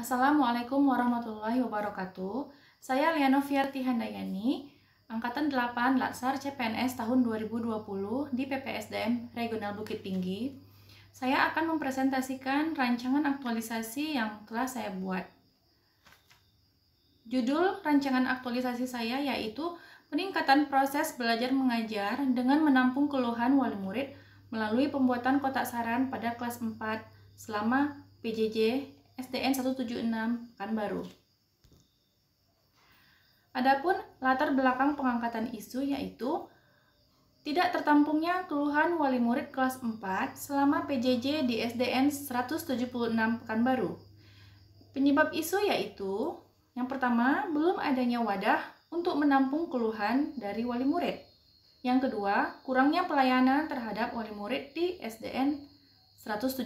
Assalamualaikum warahmatullahi wabarakatuh. Saya Lianoviarti Handayani, Angkatan 8 Latsar CPNS tahun 2020 di PPSDM Regional Bukit Tinggi. Saya akan mempresentasikan rancangan aktualisasi yang telah saya buat. Judul rancangan aktualisasi saya yaitu peningkatan proses belajar mengajar dengan menampung keluhan wali murid melalui pembuatan kotak saran pada kelas 4 selama PJJ SDN 176 Pekanbaru. Adapun latar belakang pengangkatan isu yaitu tidak tertampungnya keluhan wali murid kelas 4 selama PJJ di SDN 176 Pekanbaru. Penyebab isu yaitu yang pertama, belum adanya wadah untuk menampung keluhan dari wali murid. Yang kedua, kurangnya pelayanan terhadap wali murid di SDN 176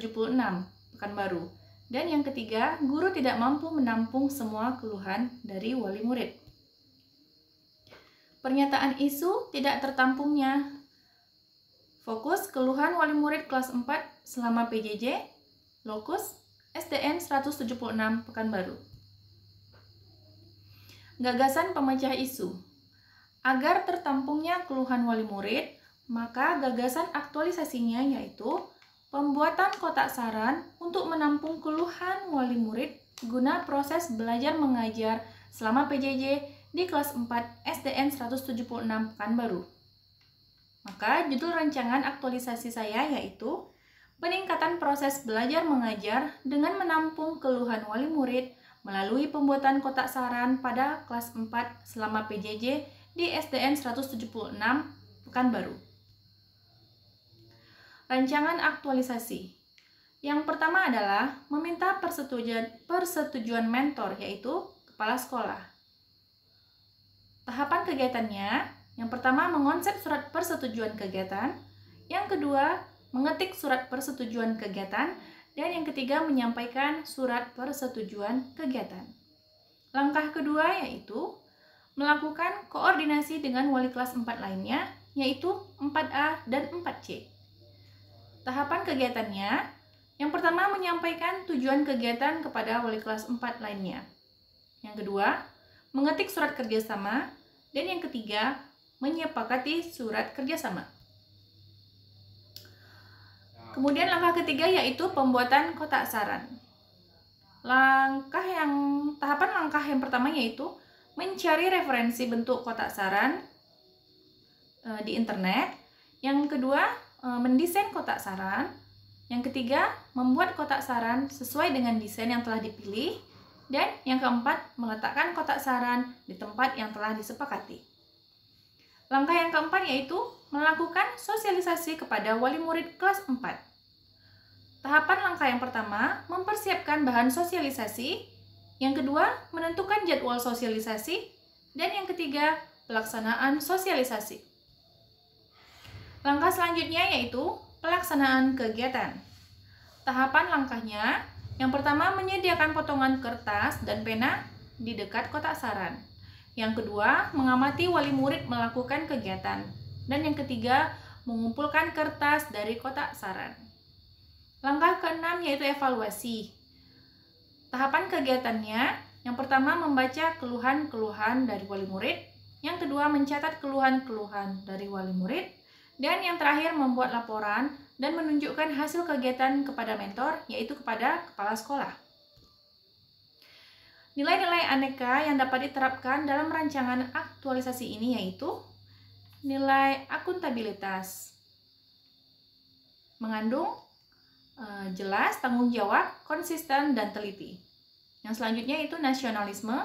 Pekanbaru. Dan yang ketiga, guru tidak mampu menampung semua keluhan dari wali murid. Pernyataan isu tidak tertampungnya fokus keluhan wali murid kelas 4 selama PJJ, lokus SDN 176 Pekanbaru. Gagasan pemecah isu. Agar tertampungnya keluhan wali murid, maka gagasan aktualisasinya yaitu pembuatan kotak saran untuk menampung keluhan wali murid guna proses belajar mengajar selama PJJ di kelas 4 SDN 176 Pekanbaru. Maka judul rancangan aktualisasi saya yaitu peningkatan proses belajar mengajar dengan menampung keluhan wali murid melalui pembuatan kotak saran pada kelas 4 selama PJJ di SDN 176 Pekanbaru. Rancangan aktualisasi. Yang pertama adalah meminta persetujuan mentor, yaitu kepala sekolah. Tahapan kegiatannya, yang pertama mengonsep surat persetujuan kegiatan, yang kedua mengetik surat persetujuan kegiatan, dan yang ketiga menyampaikan surat persetujuan kegiatan. Langkah kedua yaitu melakukan koordinasi dengan wali kelas 4 lainnya, yaitu 4A dan 4C. Tahapan kegiatannya, yang pertama menyampaikan tujuan kegiatan kepada wali kelas 4 lainnya. Yang kedua, mengetik surat kerjasama. Dan yang ketiga, menyepakati surat kerjasama. Kemudian langkah ketiga yaitu pembuatan kotak saran. Tahapan langkah yang pertama yaitu mencari referensi bentuk kotak saran di internet. Yang kedua, mendesain kotak saran. Yang ketiga, membuat kotak saran sesuai dengan desain yang telah dipilih. Dan yang keempat, meletakkan kotak saran di tempat yang telah disepakati. Langkah yang keempat yaitu melakukan sosialisasi kepada wali murid kelas 4. Tahapan langkah yang pertama, mempersiapkan bahan sosialisasi. Yang kedua, menentukan jadwal sosialisasi. Dan yang ketiga, pelaksanaan sosialisasi. Langkah selanjutnya yaitu pelaksanaan kegiatan. Tahapan langkahnya, yang pertama menyediakan potongan kertas dan pena di dekat kotak saran. Yang kedua, mengamati wali murid melakukan kegiatan. Dan yang ketiga, mengumpulkan kertas dari kotak saran. Langkah keenam yaitu evaluasi. Tahapan kegiatannya, yang pertama membaca keluhan-keluhan dari wali murid. Yang kedua, mencatat keluhan-keluhan dari wali murid. Dan yang terakhir, membuat laporan dan menunjukkan hasil kegiatan kepada mentor, yaitu kepada kepala sekolah. Nilai-nilai aneka yang dapat diterapkan dalam rancangan aktualisasi ini yaitu nilai akuntabilitas, mengandung jelas, tanggung jawab, konsisten, dan teliti. Yang selanjutnya itu nasionalisme,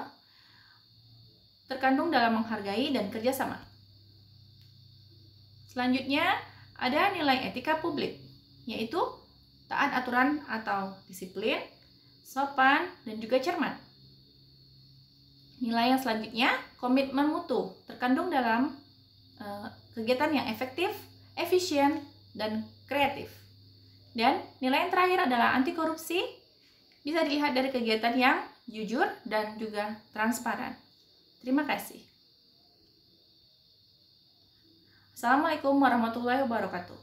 terkandung dalam menghargai dan kerjasama. Selanjutnya, ada nilai etika publik, yaitu taat aturan atau disiplin, sopan, dan juga cermat. Nilai yang selanjutnya, komitmen mutu, terkandung dalam kegiatan yang efektif, efisien, dan kreatif. Dan nilai yang terakhir adalah anti korupsi, bisa dilihat dari kegiatan yang jujur dan juga transparan. Terima kasih. Assalamualaikum warahmatullahi wabarakatuh.